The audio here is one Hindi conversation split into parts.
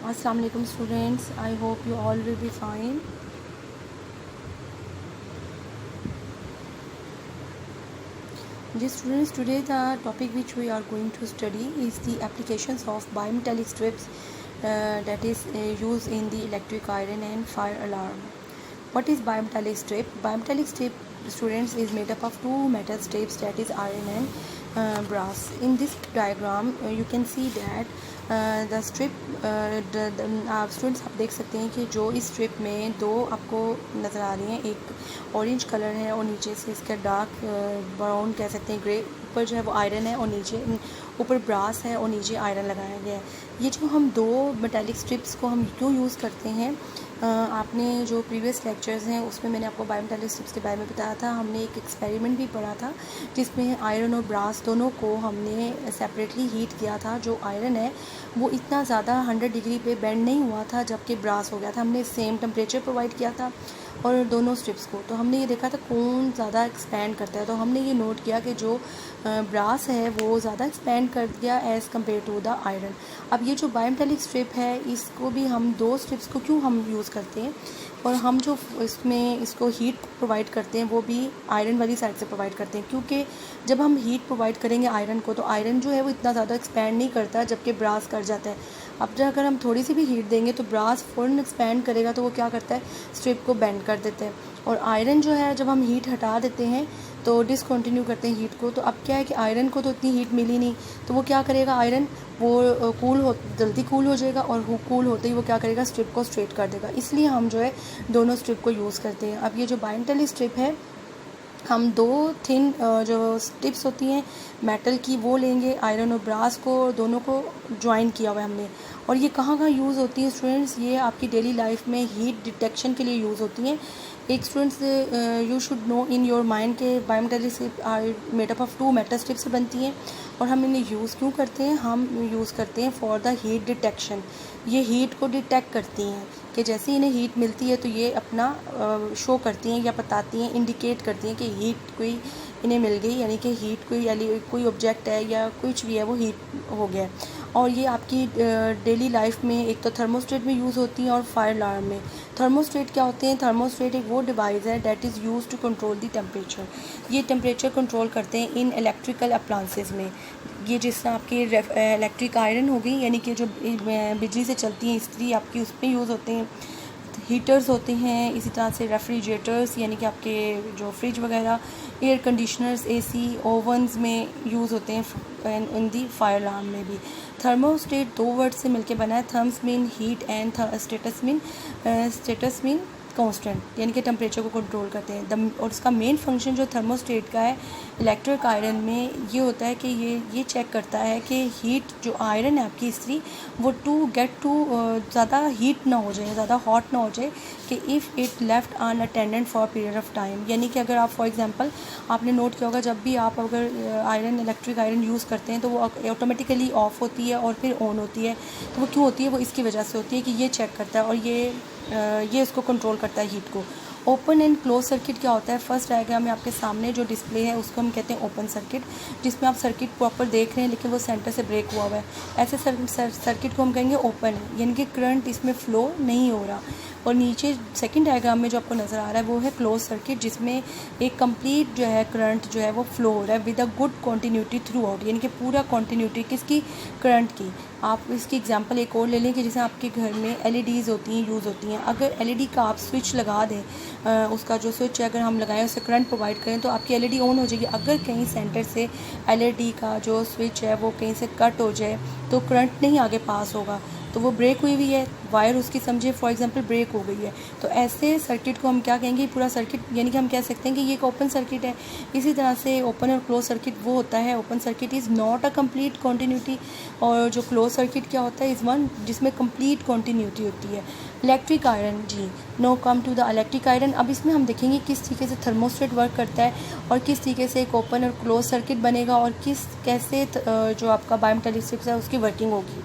Assalamu alaikum students. I hope you all will be fine. Dear students, today the topic which we are going to study is the applications of bimetallic strips that is used in the electric iron and fire alarm. What is bimetallic strip? Bimetallic strip, students, is made up of two metal strips, that is iron and brass. In this diagram you can see that the strip आप स्टूडेंट्स आप देख सकते हैं कि जो इस स्ट्रिप में दो आपको नज़र आ रही हैं, एक ऑरेंज कलर है और नीचे से इसका डार्क ब्राउन कह सकते हैं, ग्रे। ऊपर जो है वो आयरन है और नीचे ऊपर ब्रास है और नीचे आयरन लगाया गया है। ये जो हम दो मेटालिक स्ट्रिप्स को हम क्यों यूज़ करते हैं, आपने जो प्रीवियस लेक्चर्स हैं उसमें मैंने आपको बायोमेटालिक स्ट्रिप्स के बारे में बताया था। हमने एक एक्सपेरिमेंट भी पढ़ा था जिसमें आयरन और ब्रास दोनों को हमने सेपरेटली हीट किया था। जो आयरन है वो इतना ज़्यादा 100 डिग्री पे बेंड नहीं हुआ था, जबकि ब्रास हो गया था। हमने सेम टेम्परेचर प्रोवाइड किया था और दोनों स्ट्रिप्स को, तो हमने ये देखा था कौन ज़्यादा एक्सपैंड करता है। तो हमने ये नोट किया कि जो ब्रास है वो ज़्यादा एक्सपैंड कर दिया as compare to the iron. अब ये जो बायोमेटालिक स्ट्रिप है इसको भी हम दो स्ट्रिप्स को क्यों हम यूज़ करते हैं, और हम जो इसमें इसको हीट प्रोवाइड करते हैं वो भी आयरन वाली साइड से प्रोवाइड करते हैं, क्योंकि जब हम हीट प्रोवाइड करेंगे आयरन को तो आयरन जो है वो इतना ज़्यादा एक्सपैंड नहीं करता, जबकि ब्रास कर जाता है। अब जब अगर हम थोड़ी सी भी हीट देंगे तो ब्रास फ़ौरन एक्सपैंड करेगा, तो वो क्या करता है, स्ट्रिप को बेंड कर देते हैं। और आयरन जो है जब हम हीट हटा देते हैं तो डिसकंटिन्यू करते हैं हीट को, तो अब क्या है कि आयरन को तो इतनी हीट मिली नहीं, तो वो क्या करेगा, आयरन वो जल्दी कूल हो जाएगा और वो कूल होते ही वो क्या करेगा, स्ट्रिप को स्ट्रेट कर देगा। इसलिए हम जो है दोनों स्ट्रिप को यूज़ करते हैं। अब ये जो बायोमेटालिक स्ट्रिप है, हम दो थिन जो स्ट्रिप्स होती हैं मेटल की वो लेंगे, आयरन और ब्रास को दोनों को ज्वाइन किया हुआ है हमने। और ये कहाँ कहाँ यूज़ होती हैं स्टूडेंट्स, ये आपकी डेली लाइफ में हीट डिटेक्शन के लिए यूज़ होती हैं। एक students you should know in your mind के bimetallic strip are made up of two metal strip से बनती हैं। और हम इन्हें यूज़ क्यों करते हैं, हम यूज़ करते हैं फॉर द हीट डिटेक्शन। ये हीट को डिटेक्ट करती हैं कि जैसे इन्हें हीट मिलती है तो ये अपना शो करती हैं या बताती हैं, इंडिकेट करती हैं कि हीट कोई इन्हें मिल गई, यानी कि हीट कोई ऑब्जेक्ट है या कुछ भी है वो हीट हो गया है। और ये आपकी डेली लाइफ में एक तो थर्मोस्टेट में यूज़ होती हैं और फायर अलार्म में। थर्मोस्टेट क्या होते हैं, थर्मोस्टेट एक वो डिवाइस है that is use to control the temperature. ये टेम्परेचर कंट्रोल करते हैं इन इलेक्ट्रिकल अप्लायंसेस में। ये जिस तरह आपकी इलेक्ट्रिक आयरन हो गई, यानी कि जो बिजली से चलती है इस्त्री, आपकी उसमें यूज़ होते हैं। हीटर्स होते हैं, इसी तरह से रेफ्रिजरेटर्स यानी कि आपके जो फ्रिज वगैरह, एयर कंडीशनर्स, एसी, ओवन्स में यूज़ होते हैं। इन दी फायर अलार्म में भी थर्मोस्टेट दो वर्ड से मिलके बना है, therms mean heat and status mean constant, यानी कि टेम्परेचर को कंट्रोल करते हैं। और इसका मेन फंक्शन जो थर्मोस्टेट का है इलेक्ट्रिक आयरन में ये होता है कि ये चेक करता है कि हीट जो आयरन है आपकी इस्त्री वो ज़्यादा हीट ना हो जाए, ज़्यादा हॉट ना हो जाए, कि if it left unattended for period of time. यानी कि अगर आप फॉर एग्जांपल आपने नोट किया होगा, जब भी आप अगर इलेक्ट्रिक आयरन यूज़ करते हैं तो वो ऑटोमेटिकली ऑफ होती है और फिर ऑन होती है। तो वो क्यों होती है, वो इसकी वजह से होती है कि ये चेक करता है और ये इसको कंट्रोल करता है हीट को। ओपन एंड क्लोज सर्किट क्या होता है, फर्स्ट डायग्राम में आपके सामने जो डिस्प्ले है उसको हम कहते हैं ओपन सर्किट, जिसमें आप सर्किट प्रॉपर देख रहे हैं लेकिन वो सेंटर से ब्रेक हुआ हुआ है। ऐसे सर्किट को हम कहेंगे ओपन है, यानी कि करंट इसमें फ़्लो नहीं हो रहा। और नीचे सेकंड डायग्राम में जो आपको नज़र आ रहा है वो है क्लोज सर्किट, जिसमें एक कंप्लीट जो है करंट जो है वो फ्लो हो रहा है with a good continuity through out, यानी कि पूरा कॉन्टीन्यूटी किसकी, करंट की। आप इसकी एग्जांपल एक और ले लें कि जैसे आपके घर में एलईडीज़ होती हैं, यूज़ होती हैं। अगर एलईडी का आप स्विच लगा दें, उसका जो स्विच है अगर हम लगाएं, उससे करंट प्रोवाइड करें तो आपकी एलईडी ऑन हो जाएगी। अगर कहीं सेंटर से एलईडी का जो स्विच है वो कहीं से कट हो जाए तो करंट नहीं आगे पास होगा, तो वो ब्रेक हुई हुई है, वायर उसकी समझे फॉर एग्जांपल ब्रेक हो गई है। तो ऐसे सर्किट को हम क्या कहेंगे, पूरा सर्किट, यानी कि हम कह सकते हैं कि ये एक ओपन सर्किट है। इसी तरह से ओपन और क्लोज सर्किट वो होता है, open circuit is not a complete continuity, और जो क्लोज सर्किट क्या होता है, इज़ वन जिसमें कंप्लीट कॉन्टीन्यूटी होती है। इलेक्ट्रिक आयरन, जी now come to the electric iron. अब इसमें हम देखेंगे किस तरीके से थर्मोस्टेट वर्क करता है और किस तरीके से एक ओपन और क्लोज सर्किट बनेगा और कैसे जो आपका बायोमेटालिक स्ट्रिप्स है उसकी वर्किंग होगी।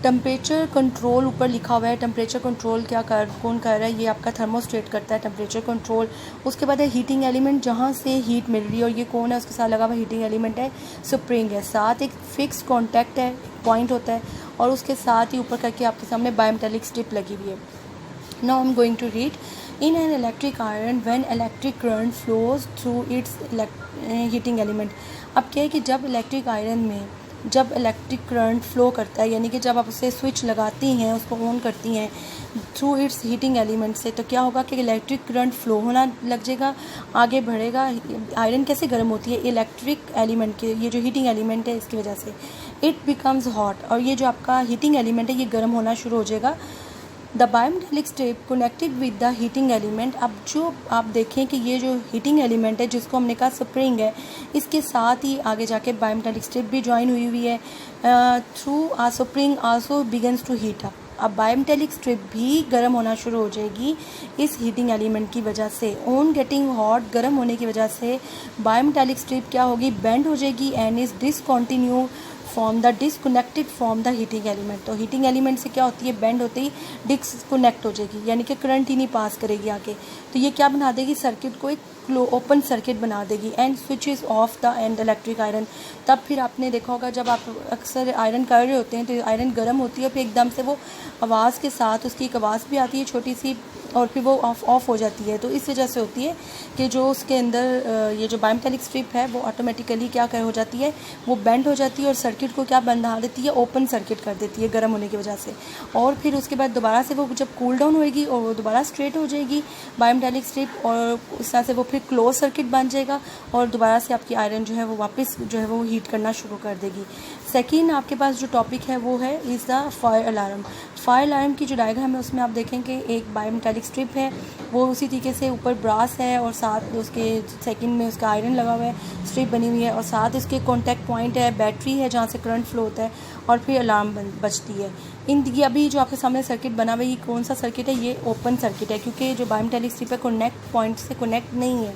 टेम्परेचर कंट्रोल ऊपर लिखा हुआ है, टेम्परेचर कंट्रोल कौन कर रहा है, ये आपका थर्मोस्टेट करता है टेम्परेचर कंट्रोल। उसके बाद है हीटिंग एलिमेंट, जहाँ से हीट मिल रही है, और ये कौन है, उसके साथ लगा हुआ हीटिंग एलिमेंट है, स्प्रिंग है। साथ एक फिक्स कॉन्टैक्ट है, पॉइंट होता है, और उसके साथ ही ऊपर करके आपके सामने बायोमेटालिक स्ट्रिप लगी हुई है। Now I am going to read. In an electric iron when electric current flows through its heating element. अब क्या है कि जब इलेक्ट्रिक आयरन में जब इलेक्ट्रिक करंट फ्लो करता है, यानी कि जब आप उसे स्विच लगाती हैं, उसको ऑन करती हैं थ्रू इट्स हीटिंग एलिमेंट से, तो क्या होगा कि इलेक्ट्रिक करंट फ्लो होना लग जाएगा, आगे बढ़ेगा। आयरन कैसे गर्म होती है? इलेक्ट्रिक एलिमेंट के, ये जो हीटिंग एलिमेंट है इसकी वजह से इट बिकम्स हॉट, और ये जो आपका हीटिंग एलिमेंट है ये गर्म होना शुरू हो जाएगा। The bimetallic strip connected with the heating element. अब जो आप देखें कि ये जो हीटिंग एलिमेंट है जिसको हमने कहा स्प्रिंग है, इसके साथ ही आगे जाके बायोमेटालिक स्ट्रिप भी ज्वाइन हुई हुई है। Through a spring also begins to heat up. अब बायोमेटालिक स्ट्रिप भी गर्म होना शुरू हो जाएगी इस हीटिंग एलिमेंट की वजह से। ऑन गेटिंग हॉट, गर्म होने की वजह से बायोमेटालिक स्ट्रिप क्या होगी? बेंड हो जाएगी and is discontinue from the disconnected from the heating element. तो हीटिंग एलिमेंट से क्या होती है? बेंड होते ही डिसकनेक्ट हो जाएगी, यानी कि करंट ही नहीं पास करेगी आगे। तो ये क्या बना देगी? सर्किट को एक ओपन सर्किट बना देगी and switch is of the end electric iron. तब फिर आपने देखा होगा जब आप अक्सर आयरन कर रहे होते हैं तो आयरन गर्म होती है, फिर एकदम से वो आवाज़ के साथ उसकी एक आवाज़ भी आती है छोटी सी, और फिर वो ऑफ हो जाती है। तो इस वजह से होती है कि जो उसके अंदर ये जो बायोमेटालिक स्ट्रिप है वो ऑटोमेटिकली क्या हो जाती है? वो बेंड हो जाती है और सर्किट को क्या बना देती है? ओपन सर्किट कर देती है गर्म होने की वजह से। और फिर उसके बाद दोबारा से वो जब कूल डाउन होएगी और वो दोबारा स्ट्रेट हो जाएगी बायोमेटालिक स्ट्रिप, और इस तरह से वो फिर क्लोज सर्किट बन जाएगा और दोबारा से आपकी आयरन जो है वो वापस जो है वो हीट करना शुरू कर देगी। सेकेंड आपके पास जो टॉपिक है वो है is the fire alarm. Fire alarm की जो डायग्राम है उसमें आप देखेंगे एक बायोमेटालिक स्ट्रिप है, वो उसी तरीके से ऊपर ब्रास है और साथ उसके सेकंड में उसका आयरन लगा हुआ है, स्ट्रिप बनी हुई है, और साथ इसके कॉन्टैक्ट पॉइंट है, बैटरी है जहाँ से करंट फ्लो होता है, और फिर अलार्म बजती है। ये अभी जो आपके सामने सर्किट बना हुआ है, ये कौन सा सर्किट है? ये ओपन सर्किट है, क्योंकि जो बायोमेटालिक स्ट्रिप है कनेक्ट पॉइंट से कनेक्ट नहीं है।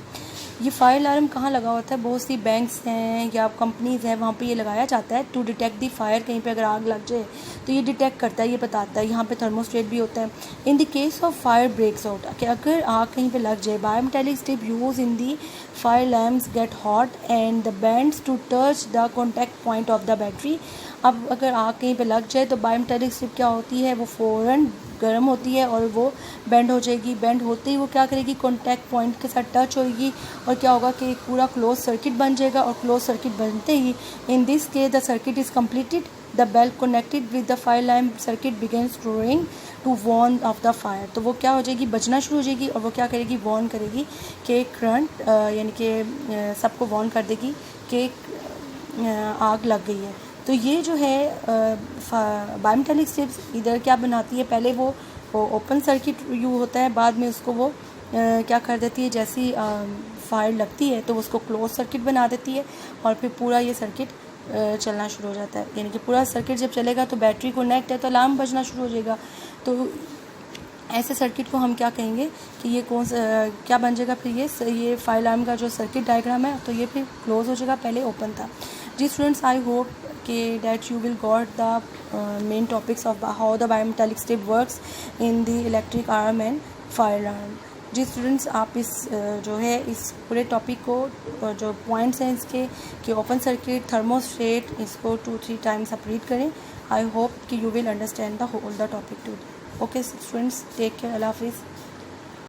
ये फायर अलार्म कहाँ लगा होता है? बहुत सी बैंक्स हैं या कंपनीज़ हैं, वहाँ पे ये लगाया जाता है टू डिटेक्ट दी फायर। कहीं पे अगर आग लग जाए तो ये डिटेक्ट करता है, ये बताता है। यहाँ पे थर्मोस्टेट भी होता है। In the case of fire breaks out, कि अगर आग कहीं पे लग जाए, bimetallic strip use in the fire lamps get hot and the bends to touch the contact point of the battery. अब अगर आग कहीं पे लग जाए तो बायोमेटालिक स्ट्रिप क्या होती है? वो फ़ौरन गर्म होती है और वो बेंड हो जाएगी। बेंड होते ही वो क्या करेगी? कॉन्टैक्ट पॉइंट के साथ टच होगी और क्या होगा कि पूरा क्लोज सर्किट बन जाएगा, और क्लोज सर्किट बनते ही in this case the circuit is completed, the bell connected with the fire lamp circuit begins to ring to warn of the fire. तो वो क्या हो जाएगी? बजना शुरू हो जाएगी, और वो क्या करेगी? वॉर्न करेगी कि करंट, यानी कि सबको वॉर्न कर देगी कि आग लग गई है। तो ये जो है बायोमेटालिक स्ट्रिप्स इधर क्या बनाती है? पहले वो ओपन सर्किट यू होता है, बाद में उसको वो क्या कर देती है? जैसी फायर लगती है तो उसको क्लोज सर्किट बना देती है, और फिर पूरा ये सर्किट चलना शुरू हो जाता है। यानी कि पूरा सर्किट जब चलेगा तो बैटरी कनेक्ट है तो अलार्म बजना शुरू हो जाएगा। तो ऐसे सर्किट को हम क्या कहेंगे कि ये कौन सा क्या बन जाएगा? फिर ये फायर अलार्म का जो सर्किट डायग्राम है तो ये फिर क्लोज हो जाएगा, पहले ओपन था। जी स्टूडेंट्स, आई होप कि that you will got the main topics of how the bimetallic strip works in the electric arm and fire alarm। जी स्टूडेंट्स, आप इस जो है इस पूरे टॉपिक को जो पॉइंट्स हैं इसके कि ओपन सर्किट, थर्मोस्टेट, इसको 2-3 टाइम्स आप रीड करें। आई होप कि you will understand the whole the topic too. Okay students, take care, अल्लाह हाफिज़।